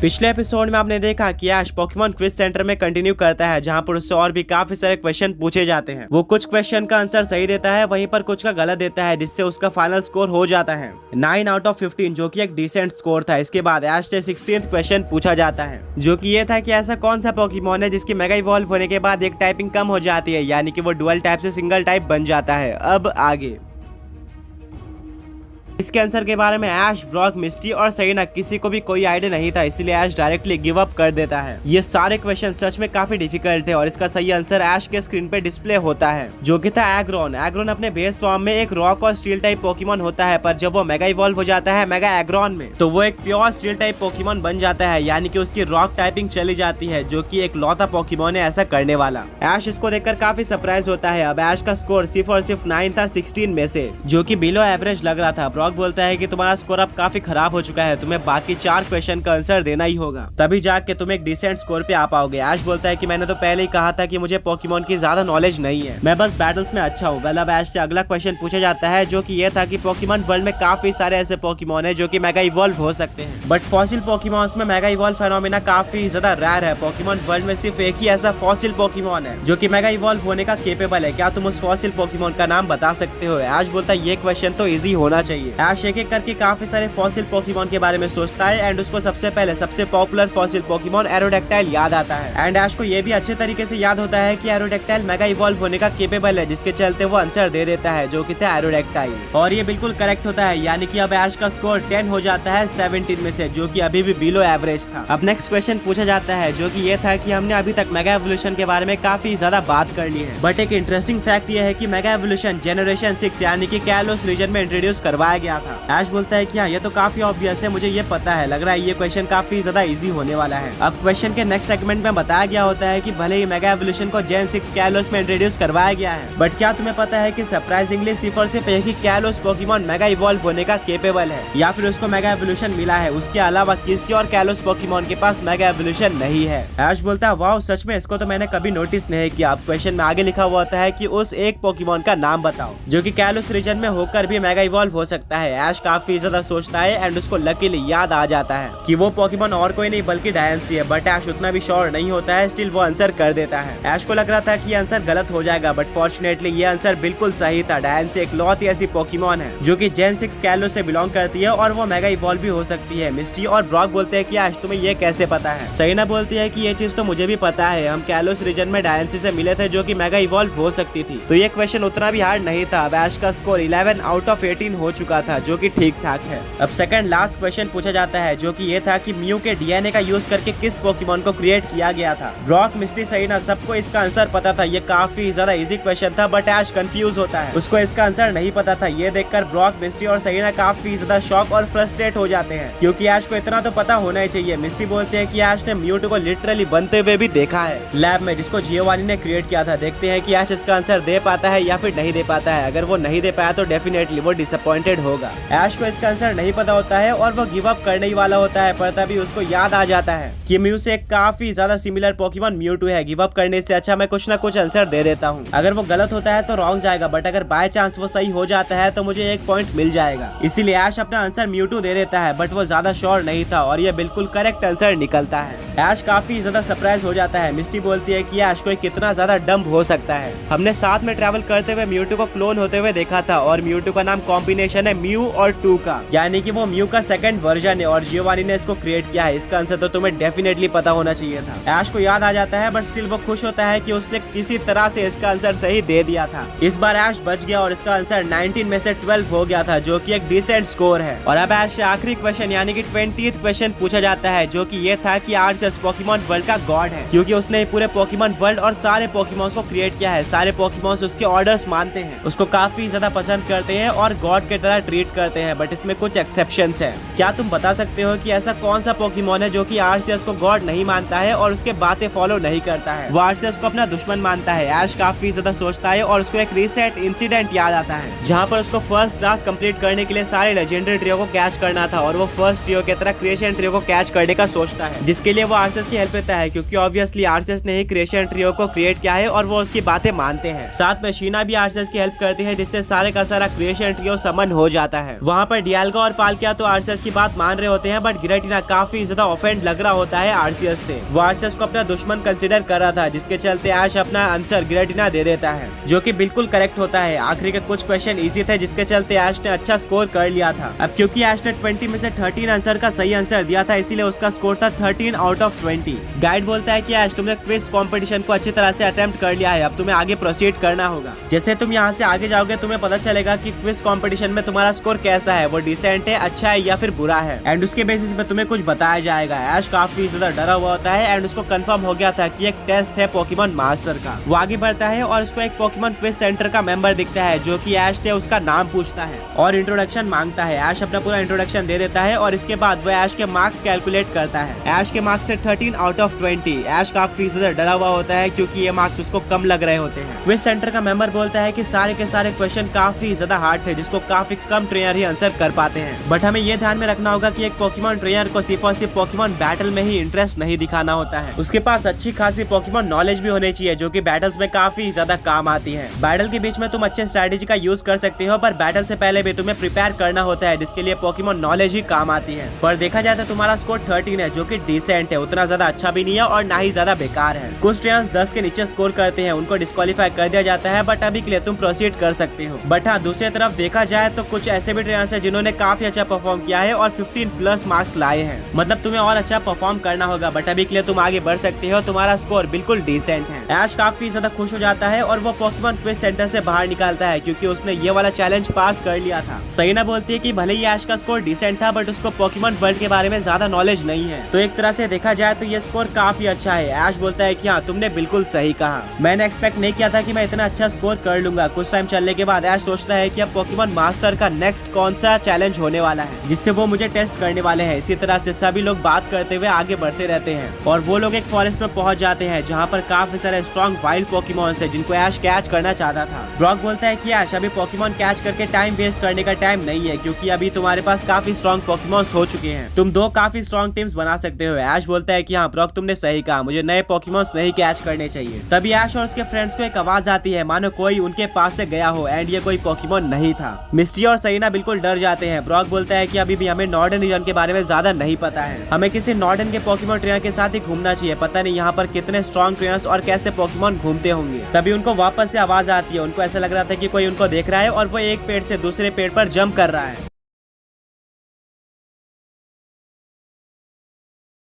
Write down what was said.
पिछले एपिसोड में आपने देखा कि ऐश पोकेमॉन क्विज सेंटर में कंटिन्यू करता है, जहां पर उससे और भी काफी सारे क्वेश्चन पूछे जाते हैं। वो कुछ क्वेश्चन का आंसर सही देता है, वहीं पर कुछ का गलत देता है, जिससे उसका फाइनल स्कोर हो जाता है 9 आउट ऑफ 15, जो कि एक डिसेंट स्कोर था। इसके बाद ऐश से 16th क्वेश्चन पूछा जाता है, जो कि ये था कि ऐसा कौन सा पोकेमॉन है जिसकी मेगा इवॉल्व होने के बाद एक टाइपिंग कम हो जाती है, यानी कि वो डुअल टाइप से सिंगल टाइप बन जाता है। अब आगे इसके आंसर के बारे में ऐश, ब्रॉक, मिस्टी और सरीना किसी को भी कोई आइडिया नहीं था, इसलिए ऐश डायरेक्टली गिव अप कर देता है। ये सारे क्वेश्चन सच में काफी डिफिकल्ट थे और इसका सही आंसर ऐश के स्क्रीन पे डिस्प्ले होता है, जो कि था एग्रोन। एग्रोन अपने बेस फॉर्म में एक रॉक और स्टील टाइप पोकेमॉन होता है, पर जब वो मेगा इवॉल्व हो जाता है मेगा एग्रोन में, तो वो एक प्योर स्टील टाइप पोकेमॉन बन जाता है, यानी कि उसकी रॉक टाइपिंग चली जाती है, जो कि एक लौता पोकेमॉन है ऐसा करने वाला। ऐश इसको देखकर काफी सरप्राइज होता है। अब ऐश का स्कोर सिर्फ और सिर्फ 9 था 16 में से, जो कि बिलो एवरेज लग रहा था। ब्रॉक बोलता है कि तुम्हारा स्कोर अब काफी खराब हो चुका है, तुम्हें बाकी 4 क्वेश्चन का आंसर देना ही होगा, तभी जाके तुम एक डिसेंट स्कोर पे आ पाओगे। ऐश बोलता है कि मैंने तो पहले ही कहा था कि मुझे पोकेमॉन की ज्यादा नॉलेज नहीं है, मैं बस बैटल्स में अच्छा हूँ। वेल, अब ऐश से अगला क्वेश्चन पूछा जाता है, जो कि ये था कि पोकेमॉन वर्ल्ड में काफी सारे ऐसे पोकेमॉन है जो कि मेगा इवॉल्व हो सकते हैं, बट फॉसिल पोकेमॉन्स में मेगा इवॉल्व फेनोमेना काफी ज्यादा रेयर है। पोकेमॉन वर्ल्ड में सिर्फ एक ही ऐसा फॉसिल पोकेमॉन है जो कि मेगा इवॉल्व होने का केपेबल है। क्या तुम उस फॉसिल पोकेमॉन का नाम बता सकते हो? ऐश बोलता है ये क्वेश्चन तो इजी होना चाहिए। ऐश एक एक करके काफी सारे फॉसिल पोकेमॉन के बारे में सोचता है एंड उसको सबसे पहले सबसे पॉपुलर फॉसिल पोकेमॉन एरोडेक्टाइल याद आता है। एंड ऐश को ये भी अच्छे तरीके से याद होता है कि एरोडेक्टाइल मेगा इवॉल्व होने का केपेबल है, जिसके चलते वो आंसर दे देता है, जो कि था एरोडेक्टाइल, और ये बिल्कुल करेक्ट होता है, यानी कि अब ऐश का स्कोर 10 हो जाता है 17 में से, जो कि अभी भी बिलो एवरेज था। अब नेक्स्ट क्वेश्चन पूछा जाता है, जो कि ये था कि हमने अभी तक मेगा एवोल्यूशन के बारे में काफी ज्यादा बात कर ली है, बट एक इंटरेस्टिंग फैक्ट ये है कि मेगा एवोल्यूशन जनरेशन 6 यानी कि कैलोस रीजन में इंट्रोड्यूस करवाया गया था। ऐश बोलता है कि हाँ, ये तो काफी ऑब्वियस है, मुझे ये पता है, लग रहा है ये क्वेश्चन काफी ज्यादा इजी होने वाला है। अब क्वेश्चन के नेक्स्ट सेगमेंट में बताया गया होता है कि भले ही मेगा एवोल्यूशन को जेन 6 कैलोस में इंट्रोड्यूस करवाया गया है, बट क्या तुम्हें पता है कि सरप्राइजिंगली सिर्फ और सिर्फ एक ही कैलोस पोकेमॉन मेगा इवॉल्व होने का केपेबल है, या फिर उसको मेगा एवोल्यूशन मिला है, उसके अलावा किसी और कैलोस पोकेमॉन के पास मेगा एवोल्यूशन नहीं है। ऐश बोलता है वाओ, सच में, इसको तो मैंने कभी नोटिस नहीं किया। अब क्वेश्चन में आगे लिखा हुआ होता है कि उस एक पोकेमॉन का नाम बताओ जो कि कैलोस रीजन में होकर भी मेगा इवॉल्व हो सकता है। ऐश काफी ज्यादा सोचता है एंड उसको लकीली याद आ जाता है कि वो पोकेमॉन और कोई नहीं बल्कि डायंसी है, बट ऐश उतना भी श्योर नहीं होता है, स्टिल वो आंसर कर देता है। ऐश को लग रहा था कि ये आंसर गलत हो जाएगा, बट फॉर्चुनेटली ये आंसर बिल्कुल सही था। डायंसी एक लौती ऐसी पोकेमॉन है जो कि जेन 6 कैलोस से बिलोंग करती है और वो मेगा इवॉल्व भी हो सकती है। मिस्टी और ब्रॉक बोलते हैं कि ऐश तुम्हें ये कैसे पता है? सरीना बोलती है कि ये चीज तो मुझे भी पता है, हम कैलोस रीजन में डायंसी से मिले थे जो कि मेगा इवॉल्व हो सकती थी, तो ये क्वेश्चन उतना भी हार्ड नहीं था। अब ऐश का स्कोर 11 आउट ऑफ 18 हो चुका था, जो कि ठीक ठाक है। अब सेकंड लास्ट क्वेश्चन पूछा जाता है, जो कि ये था कि म्यू के डीएनए का यूज करके किस पोकेमॉन को क्रिएट किया गया था। ब्रॉक, मिस्टी, सरीना सबको इसका आंसर पता था। ये काफी ज्यादा इजी क्वेश्चन था, बट ऐश कंफ्यूज होता है, उसको इसका आंसर नहीं पता था। ये देखकर ब्रॉक, मिस्टी और सरीना काफी ज्यादा शॉक और फ्रस्ट्रेट हो जाते हैं, क्योंकि ऐश को इतना तो पता होना ही चाहिए। मिस्टी बोलते हैं कि ऐश ने म्यूटू को लिटरली बनते हुए भी देखा है लैब में, जिसको जियोवानी ने क्रिएट किया था। देखते हैं कि ऐश इसका आंसर दे पाता है या फिर नहीं दे पाता है। अगर वो नहीं दे पाया तो डेफिनेटली वो डिसअपॉइंटेड होगा। ऐश को इसका आंसर नहीं पता होता है और वो गिव अप करने ही वाला होता है, पर तभी उसको याद आ जाता है कि म्यू से काफी ज्यादा सिमिलर पोकेमॉन म्यूटू है। गिव अप करने से अच्छा मैं कुछ ना कुछ आंसर दे देता हूँ। अगर वो गलत होता है तो रॉन्ग जाएगा, बट अगर बाय चांस वो सही हो जाता है तो मुझे 1 पॉइंट मिल जाएगा। इसीलिए ऐश अपना आंसर म्यूटू दे देता है, बट वो ज्यादा श्योर नहीं था और ये बिल्कुल करेक्ट आंसर निकलता है। ऐश काफी ज्यादा सरप्राइज हो जाता है। मिस्टी बोलती है कि ऐश को कितना ज्यादा डम्ब हो सकता है, हमने साथ में ट्रैवल करते हुए म्यूटू को क्लोन होते हुए देखा था और म्यूटू का नाम कॉम्बिनेशन है म्यू और 2 का, यानी कि वो म्यू का सेकंड वर्जन है और जियोवानी ने इसको क्रिएट किया है। इसका आंसर तो तुम्हें डेफिनेटली पता होना चाहिए था। ऐश को याद आ जाता है, बट स्टिल वो खुश होता है कि उसने किसी तरह से इसका आंसर सही दे दिया था। इस बार ऐश बच गया और इसका आंसर 19 में से 12 हो गया था, जो कि एक डिसेंट स्कोर है। और अब ऐश से आखिरी क्वेश्चन यानी कि 20th क्वेश्चन पूछा जाता है, जो कि ये था कि आर्सियस पोकेमॉन वर्ल्ड का गॉड है, क्योंकि उसने पूरे पोकेमॉन वर्ल्ड और सारे पोकेमॉन्स को क्रिएट किया है। सारे पोकेमॉन्स उसके ऑर्डर्स मानते हैं, उसको काफी ज्यादा पसंद करते हैं और गॉड के तरह ट्रीट करते हैं, बट इसमें कुछ एक्सेप्शंस है। क्या तुम बता सकते हो कि ऐसा कौन सा पोकेमॉन है जो कि आर्सियस को गॉड नहीं मानता है और उसके बातें फॉलो नहीं करता है? वो आर्सियस को अपना दुश्मन मानता है। ऐश काफी ज्यादा सोचता है और उसको एक रिसेंट इंसिडेंट याद आता है, जहाँ पर उसको फर्स्ट टास्क कंप्लीट करने के लिए सारे लेजेंडरी ट्रियो को कैच करना था और वो फर्स्ट ट्रियो की तरह क्रिएशन ट्रियो को कैच करने का सोचता है, जिसके लिए वो आर्सियस की हेल्प लेता है, क्योंकि ऑब्वियसली आर्सियस ने ही क्रिएशन ट्रियो को क्रिएट किया है और वो उसकी बातें मानते हैं। साथ में शीना भी आर्सियस की हेल्प करती है, जिससे सारे का सारा क्रिएशन ट्रियो समन हो जाता है। वहाँ पर डियाल्गा और पाल्किया तो आर्सियस की बात मान रहे होते हैं, बट गिरेटिना काफी ज्यादा ऑफेंड लग रहा होता है आर्सियस से। वो आर्सियस को अपना दुश्मन कंसिडर कर रहा था, जिसके चलते ऐश अपना आंसर गिरेटिना दे देता है, जो कि बिल्कुल करेक्ट होता है। आखिरी के कुछ क्वेश्चन इजी थे, जिसके चलते ऐश ने अच्छा स्कोर कर लिया था। अब क्योंकि ऐश ने 20 में से 13 आंसर का सही आंसर दिया था, इसीलिए उसका स्कोर था 13 आउट ऑफ 20। गाइड बोलता है कि ऐश तुमने क्विज कंपटीशन को अच्छी तरह से अटेम्प्ट कर लिया है, अब तुम्हें आगे प्रोसीड करना होगा। जैसे तुम यहाँ से आगे जाओगे तुम्हें पता चलेगा कि क्विज कंपटीशन में तुम्हारा स्कोर कैसा है, वो डिसेंट है, अच्छा है या फिर बुरा है, एंड उसके बेसिस पे तुम्हें कुछ बताया जाएगा। ऐश काफी ज्यादा डरा हुआ होता है एंड उसको कंफर्म हो गया था कि एक टेस्ट है पोकेमॉन मास्टर का। वो आगे बढ़ता है और उसको एक पोकेमॉन क्विज सेंटर का मेंबर दिखता है, जो कि ऐश से उसका नाम पूछता है और इंट्रोडक्शन मांगता है। ऐश अपना पूरा इंट्रोडक्शन दे देता है और इसके बाद वो ऐश के मार्क्स कैलकुलेट करता है। ऐश के मार्क्स थे 13 आउट ऑफ 20। ऐश काफी ज्यादा डरा हुआ होता है क्योंकि ये मार्क्स उसको कम लग रहे होते हैं। क्विज सेंटर का मेंबर बोलता है कि सारे के सारे क्वेश्चन काफी ज्यादा हार्ड थे, जिसको काफी कम ट्रेनर ही आंसर कर पाते हैं। बट हमें ये ध्यान में रखना होगा कि एक पोकेमॉन ट्रेनर को सिर्फ और सिर्फ पोकेमॉन बैटल में ही इंटरेस्ट नहीं दिखाना होता है, उसके पास अच्छी खासी पोकेमॉन नॉलेज भी होनी चाहिए, जो कि बैटल्स में काफी ज्यादा काम आती है। बैटल के बीच में तुम अच्छे स्ट्रेटेजी का यूज कर सकते हो, पर बैटल से पहले भी तुम्हें प्रिपेयर करना होता है, जिसके लिए पोकेमॉन नॉलेज ही काम आती है। पर देखा जाए तो तुम्हारा स्कोर 13 है, जो कि डिसेंट है, उतना ज्यादा अच्छा भी नहीं है और ना ही ज्यादा बेकार है। कुछ ट्रेनर्स 10 के नीचे स्कोर करते हैं, उनको डिस्क्वालीफाई कर दिया जाता है, बट अभी के लिए तुम प्रोसीड कर सकते हो। बट हाँ, दूसरी तरफ देखा जाए तो कुछ ऐसे भी ट्रेनर्स हैं जिन्होंने काफी अच्छा परफॉर्म किया है और 15+ मार्क्स लाए हैं। मतलब तुम्हें और अच्छा परफॉर्म करना होगा, बट अभी के लिए तुम आगे बढ़ सकते हो, तुम्हारा स्कोर बिल्कुल डिसेंट है। ऐश काफी ज्यादा खुश हो जाता है और वो पोकेमॉन क्विज सेंटर से बाहर निकालता है, क्योंकि उसने ये वाला चैलेंज पास कर लिया था। सहीना बोलती है कि भले ही ऐश का स्कोर डिसेंट था, बट उसको पोकेमॉन वर्ल्ड के बारे में ज्यादा नॉलेज नहीं है, तो एक तरह से देखा जाए तो ये स्कोर काफी अच्छा है। ऐश बोलता है कि हाँ, तुमने बिल्कुल सही कहा, मैंने एक्सपेक्ट नहीं किया था कि मैं इतना अच्छा स्कोर कर लूंगा। कुछ टाइम चलने के बाद ऐश सोचता है कि अब पोकेमॉन मास्टर का नेक्स्ट कौन सा चैलेंज होने वाला है, जिससे वो मुझे टेस्ट करने वाले हैं। इसी तरह से सभी लोग बात करते हुए आगे बढ़ते रहते हैं और वो लोग एक फॉरेस्ट में पहुंच जाते हैं, जहाँ पर काफी सारे स्ट्रॉन्ग वाइल्ड पोकेमॉन्स थे, जिनको ऐश कैच करना चाहता था। ब्रॉक बोलता है कि ऐश, अभी पोकेमॉन कैच करके टाइम वेस्ट करने का टाइम नहीं है, क्योंकि अभी तुम्हारे पास काफी स्ट्रॉन्ग पोकेमॉन्स हो चुके हैं, तुम 2 काफी स्ट्रॉन्ग टीम्स बना सकते हो। ऐश बोलता है कि हाँ ब्रॉक, तुमने सही कहा, मुझे नए पोकेमॉन्स नहीं कैच करने चाहिए। तभी ऐश और उसके फ्रेंड्स को एक आवाज आती है, मानो कोई उनके पास से गया हो, एंड ये कोई पोकेमॉन नहीं था। मिस्टी और सहीना बिल्कुल डर जाते हैं। ब्रॉक बोलता है कि अभी भी हमें नॉर्डर्न रीजन के बारे में ज्यादा नहीं पता है, हमें किसी नॉर्डर्न के पोकेमॉन ट्रेनर के साथ ही घूमना चाहिए, पता नहीं यहाँ पर कितने स्ट्रॉन्ग ट्रेनर्स और कैसे पोकेमॉन घूमते होंगे। तभी उनको वापस से आवाज आती है, उनको ऐसा लग रहा था कि कोई उनको देख रहा है और वो एक पेड़ से दूसरे पेड़ पर जंप कर रहा है।